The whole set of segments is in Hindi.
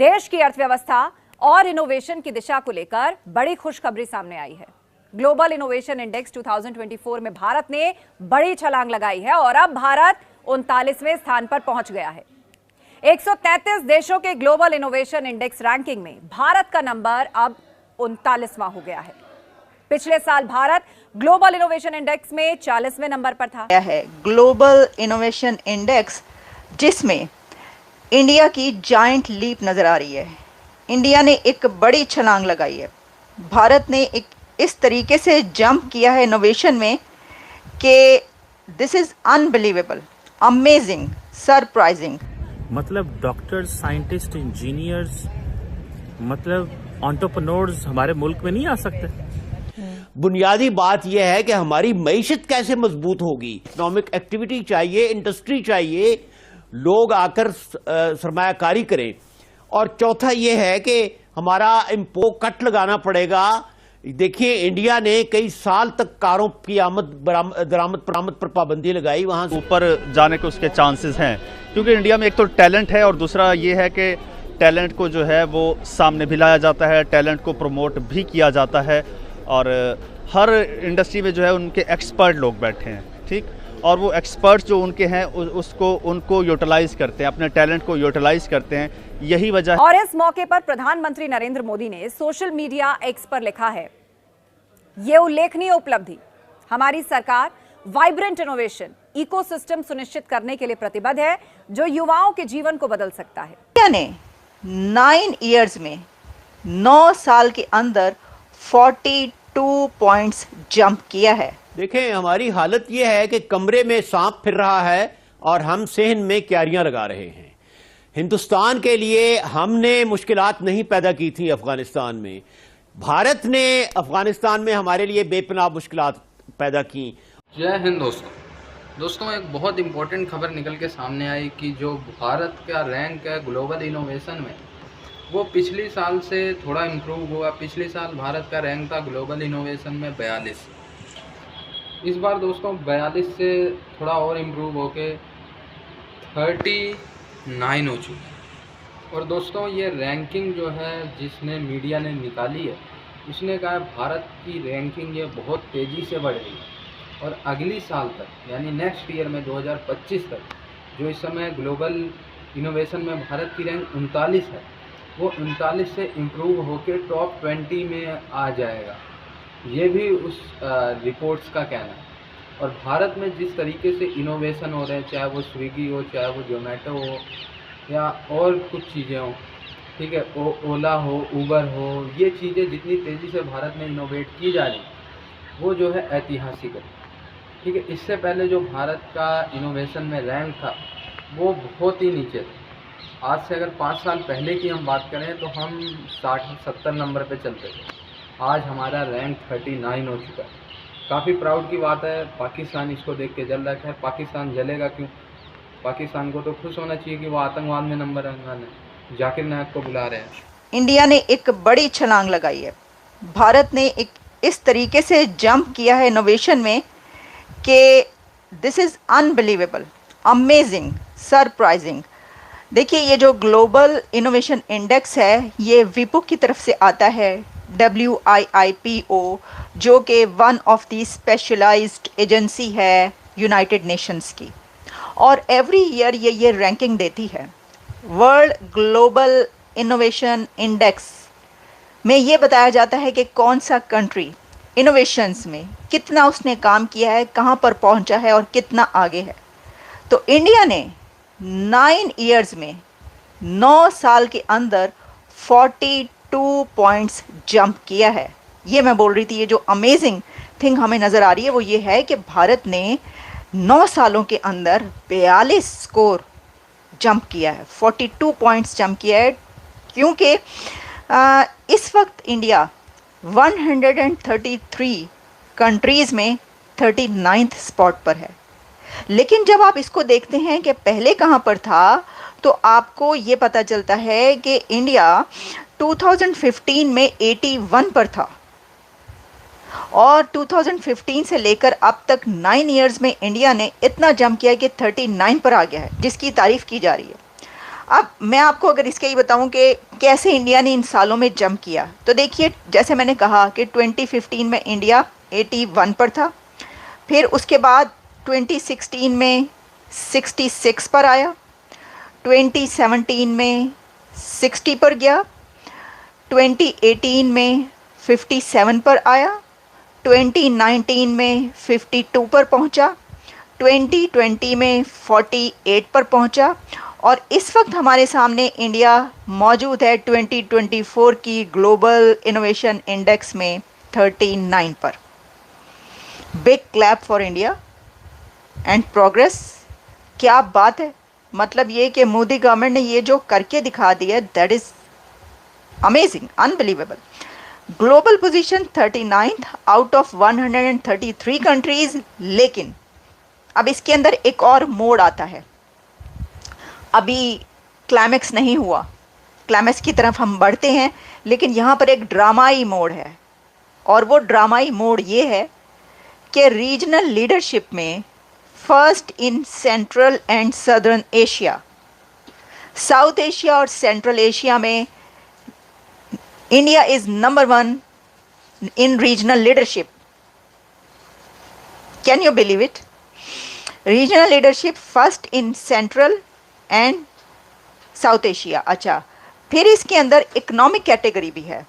देश की अर्थव्यवस्था और इनोवेशन की दिशा को लेकर बड़ी खुशखबरी सामने आई है। ग्लोबल इनोवेशन इंडेक्स 2024 में भारत ने बड़ी छलांग लगाई है और अब भारत 39वें स्थान पर पहुंच गया है। 133 देशों के ग्लोबल इनोवेशन इंडेक्स रैंकिंग में भारत का नंबर अब 39वां हो गया है। पिछले साल भारत ग्लोबल इनोवेशन इंडेक्स में 40वें नंबर पर था। है ग्लोबल इनोवेशन इंडेक्स, जिसमें इंडिया की जायंट लीप नजर आ रही है। इंडिया ने एक बड़ी छलांग लगाई है। भारत ने एक इस तरीके से जंप किया है इनोवेशन में कि this is unbelievable, amazing, surprising. मतलब डॉक्टर्स, साइंटिस्ट, इंजीनियर्स, मतलब एंटरप्रेन्योर्स हमारे मुल्क में नहीं आ सकते। बुनियादी बात यह है कि हमारी मईशत कैसे मजबूत होगी। इकोनॉमिक एक्टिविटी चाहिए, इंडस्ट्री चाहिए, लोग आकर सरमायाकारी करें। और चौथा यह है कि हमारा इम्पोर्ट कट लगाना पड़ेगा। देखिए, इंडिया ने कई साल तक कारों की दरामद पर पाबंदी लगाई, वहां ऊपर जाने के उसके चांसेस हैं, क्योंकि इंडिया में एक तो टैलेंट है और दूसरा ये है कि टैलेंट को जो है वो सामने भी लाया जाता है, टैलेंट को प्रमोट भी किया जाता है। और हर इंडस्ट्री में जो है उनके एक्सपर्ट लोग बैठे हैं, ठीक, और वो एक्सपर्ट्स जो उनके हैं उनको यूटिलाइज करते हैं, अपने टैलेंट को यूटिलाइज करते हैं। यही वजह है। और इस मौके पर प्रधानमंत्री नरेंद्र मोदी ने सोशल मीडिया एक्स पर लिखा है, ये उल्लेखनीय उपलब्धि, हमारी सरकार वाइब्रेंट इनोवेशन इकोसिस्टम सुनिश्चित करने के लिए प्रतिबद्ध है, जो युवाओं के जीवन को बदल सकता है। इंडिया ने 9 इयर्स में 9 साल के अंदर 42 पॉइंट्स जंप किया है। देखें, हमारी हालत यह है कि कमरे में सांप फिर रहा है और हम सेहन में क्यारियां लगा रहे हैं। हिंदुस्तान के लिए हमने मुश्किलात नहीं पैदा की थी अफगानिस्तान में, भारत ने अफगानिस्तान में हमारे लिए बेपनाह मुश्किलात पैदा की। जय हिंद दोस्तों, एक बहुत इंपॉर्टेंट खबर निकल के सामने आई कि जो भारत का रैंक है ग्लोबल इनोवेशन में, वो पिछले साल से थोड़ा इम्प्रूव हुआ। पिछले साल भारत का रैंक था ग्लोबल इनोवेशन में 42। इस बार दोस्तों 42 से थोड़ा और इम्प्रूव होके 39 हो चुकी है। और दोस्तों, ये रैंकिंग जो है जिसने मीडिया ने निकाली है, उसने कहा भारत की रैंकिंग ये बहुत तेज़ी से बढ़ रही है और अगली साल तक यानी नेक्स्ट ईयर में 2025 तक, जो इस समय ग्लोबल इनोवेशन में भारत की रैंक 39 है, वो 39 से इम्प्रूव होकर टॉप 20 में आ जाएगा। ये भी उस रिपोर्ट्स का कहना है। और भारत में जिस तरीके से इनोवेशन हो रहे हैं, चाहे वो स्विगी हो, चाहे वो जोमेटो हो, या और कुछ चीज़ें हो, ठीक है, ओला हो, उबर हो, ये चीज़ें जितनी तेज़ी से भारत में इनोवेट की जा रही, वो जो है ऐतिहासिक है, ठीक है। इससे पहले जो भारत का इनोवेशन में रैंक था वो बहुत ही नीचे था। आज से अगर 5 साल पहले की हम बात करें तो हम 60-70 नंबर पे चलते थे। आज हमारा रैंक 39 हो चुका है। काफ़ी प्राउड की बात है। पाकिस्तान इसको देख के जल रहा है। पाकिस्तान जलेगा क्यों? पाकिस्तान को तो खुश होना चाहिए कि वो आतंकवाद में नंबर 1 है। जाकिर नायक को बुला रहे हैं। इंडिया ने एक बड़ी छलांग लगाई है। भारत ने एक इस तरीके से जंप किया है इनोवेशन में कि this is unbelievable, amazing, surprising. देखिए, ये जो ग्लोबल इनोवेशन इंडेक्स है, ये विपो की तरफ से आता है, WIIPO, जो कि one of the specialised agency है यूनाइटेड नेशंस की, और एवरी ईयर ये रैंकिंग देती है। वर्ल्ड ग्लोबल इनोवेशन इंडेक्स में ये बताया जाता है कि कौन सा कंट्री इनोवेशंस में कितना उसने काम किया है, कहाँ पर पहुँचा है और कितना आगे है। तो इंडिया ने 9 इयर्स में 9 साल के अंदर 42 पॉइंट्स जंप किया है। ये मैं बोल रही थी, ये जो अमेजिंग थिंग हमें नज़र आ रही है वो ये है कि भारत ने 9 सालों के अंदर 42 स्कोर जंप किया है, 42 पॉइंट्स जंप किया है, क्योंकि इस वक्त इंडिया 133 कंट्रीज़ में 39th स्पॉट पर है। लेकिन जब आप इसको देखते हैं कि पहले कहाँ पर था, तो आपको ये पता चलता है कि इंडिया 2015 में 81 पर था और 2015 से लेकर अब तक 9 इयर्स में इंडिया ने इतना जंप किया कि 39 पर आ गया है, जिसकी तारीफ़ की जा रही है। अब मैं आपको अगर इसके ही बताऊं कि कैसे इंडिया ने इन सालों में जंप किया, तो देखिए जैसे मैंने कहा कि 2015 में इंडिया 81 पर था, फिर उसके बाद 2016 में 66 पर आया, 2017 में 60 पर गया, 2018 में 57 पर आया, 2019 में 52 पर पहुंचा, 2020 में 48 पर पहुंचा और इस वक्त हमारे सामने इंडिया मौजूद है 2024 की ग्लोबल इनोवेशन इंडेक्स में 39 पर। Big clap for India and progress. क्या बात है, मतलब ये कि मोदी गवर्नमेंट ने ये जो करके दिखा दिया, that is amazing, unbelievable. Global position 39th out of 133 countries. लेकिन अब इसके अंदर एक और मोड़ आता है, अभी क्लाइमैक्स नहीं हुआ, क्लाइमैक्स की तरफ हम बढ़ते हैं, लेकिन यहाँ पर एक ड्रामाई मोड़ है और वो ड्रामाई मोड़ ये है कि रीजनल लीडरशिप में first in central and southern Asia, south Asia और सेंट्रल एशिया में India is number 1 in regional leadership. Can you believe it? Regional leadership first in central and south Asia. अच्छा, फिर इसके अंदर इकोनॉमिक कैटेगरी भी है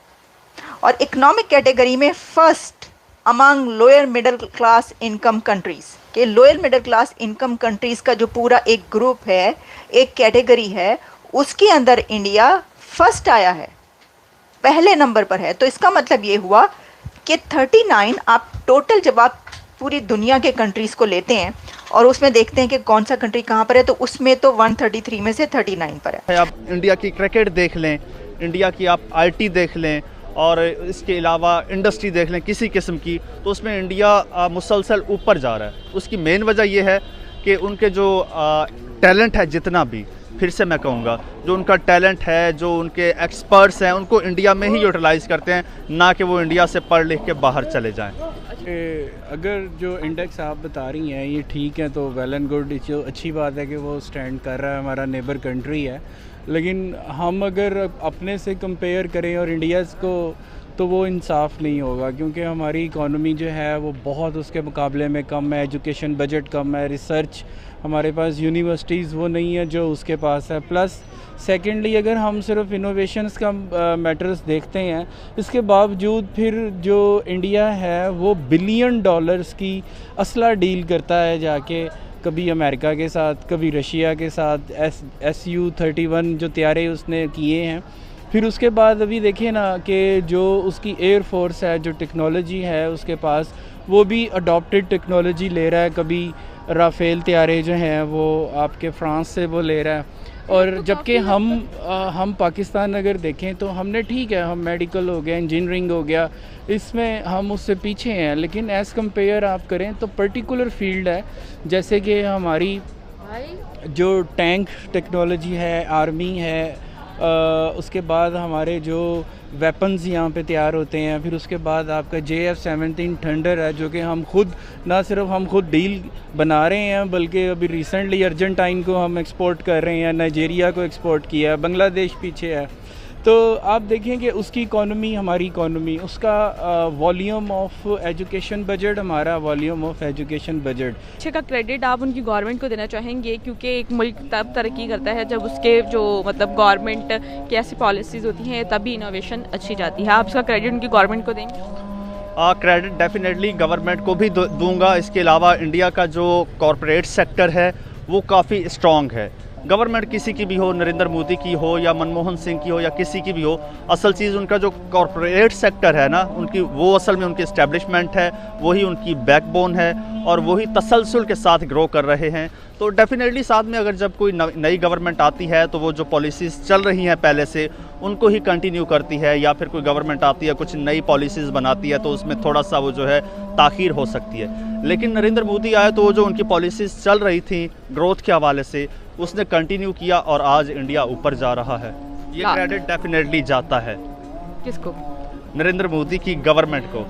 और इकोनॉमिक कैटेगरी में first among lower middle class income countries. के lower middle class income countries का जो पूरा एक ग्रुप है, एक कैटेगरी है, उसके अंदर इंडिया फर्स्ट आया है, पहले नंबर पर है। तो इसका मतलब ये हुआ कि 39 आप टोटल जब आप पूरी दुनिया के कंट्रीज़ को लेते हैं और उसमें देखते हैं कि कौन सा कंट्री कहाँ पर है, तो उसमें तो 133 में से 39 पर है। आप इंडिया की क्रिकेट देख लें, इंडिया की आप आईटी देख लें और इसके अलावा इंडस्ट्री देख लें किसी किस्म की, तो उसमें इंडिया मुसलसल ऊपर जा रहा है। उसकी मेन वजह यह है कि उनके जो टैलेंट है, जितना भी, फिर से मैं कहूँगा, जो उनका टैलेंट है, जो उनके एक्सपर्ट्स हैं, उनको इंडिया में ही यूटिलाइज़ करते हैं, ना कि वो इंडिया से पढ़ लिख के बाहर चले जाएं। अगर जो इंडेक्स आप बता रही हैं ये ठीक है तो वेल एंड गुड, जो अच्छी बात है कि वो स्टैंड कर रहा है, हमारा नेबर कंट्री है। लेकिन हम अगर अपने से कंपेयर करें और इंडिया को, तो वो इंसाफ नहीं होगा, क्योंकि हमारी इकॉनमी जो है वो बहुत उसके मुकाबले में कम है, एजुकेशन बजट कम है, रिसर्च हमारे पास यूनिवर्सिटीज़ वो नहीं है जो उसके पास है। प्लस सेकेंडली अगर हम सिर्फ इनोवेशंस का मैटर्स देखते हैं, इसके बावजूद फिर जो इंडिया है वो बिलियन डॉलर्स की असला डील करता है जाके, कभी अमेरिका के साथ, कभी रशिया के साथ, Su-31 जो तैयारे उसने किए हैं। फिर उसके बाद अभी देखिए ना कि जो उसकी एयर फोर्स है, जो टेक्नोलॉजी है उसके पास, वो भी अडॉप्टेड टेक्नोलॉजी ले रहा है। कभी राफेल तैयारे जो हैं वो आपके फ्रांस से वो ले रहा है, और जबकि हम पाकिस्तान अगर देखें तो हमने ठीक है, हम मेडिकल हो गया, इंजीनियरिंग हो गया, इसमें हम उससे पीछे हैं। लेकिन एज़ कंपेयर आप करें तो पर्टिकुलर फील्ड है, जैसे कि हमारी जो टैंक टेक्नोलॉजी है, आर्मी है, उसके बाद हमारे जो वेपन्स यहाँ पे तैयार होते हैं, फिर उसके बाद आपका JF-17 थंडर है, जो कि हम खुद, ना सिर्फ हम खुद डील बना रहे हैं, बल्कि अभी रिसेंटली अर्जेंटाइन को हम एक्सपोर्ट कर रहे हैं, नाइजीरिया को एक्सपोर्ट किया है, बांग्लादेश पीछे है। तो आप देखें कि उसकी इकॉनमी, हमारी इकॉनमी, उसका वॉल्यूम ऑफ एजुकेशन बजट, हमारा वॉल्यूम ऑफ एजुकेशन बजट। अच्छे का क्रेडिट आप उनकी गवर्नमेंट को देना चाहेंगे, क्योंकि एक मुल्क तब तरक्की करता है जब उसके जो मतलब गवर्नमेंट की ऐसी पॉलिसीज़ होती हैं, तभी इनोवेशन अच्छी जाती है। आप इसका क्रेडिट उनकी गवर्नमेंट को देंगे? क्रेडिट डेफिनेटली गवर्नमेंट को भी दूंगा। इसके अलावा इंडिया का जो कॉरपोरेट सेक्टर है वो काफ़ी स्ट्रॉन्ग है। गवर्नमेंट किसी की भी हो, नरेंद्र मोदी की हो या मनमोहन सिंह की हो या किसी की भी हो, असल चीज़ उनका जो कॉरपोरेट सेक्टर है ना, उनकी वो असल में उनकी इस्टेब्लिशमेंट है, वही उनकी बैकबोन है और वही तसलसल के साथ ग्रो कर रहे हैं। तो डेफिनेटली साथ में अगर जब कोई नई गवर्नमेंट आती है तो वो जो पॉलिसीज़ चल रही हैं पहले से, उनको ही कंटिन्यू करती है, या फिर कोई गवर्नमेंट आती है कुछ नई पॉलिसीज़ बनाती है तो उसमें थोड़ा सा वो जो है ताख़ीर हो सकती है। लेकिन नरेंद्र मोदी आए तो वो जो उनकी पॉलिसीज़ चल रही थी ग्रोथ के हवाले से, उसने कंटिन्यू किया और आज इंडिया ऊपर जा रहा है। ये क्रेडिट डेफिनेटली जाता है किसको? नरेंद्र मोदी की गवर्नमेंट को।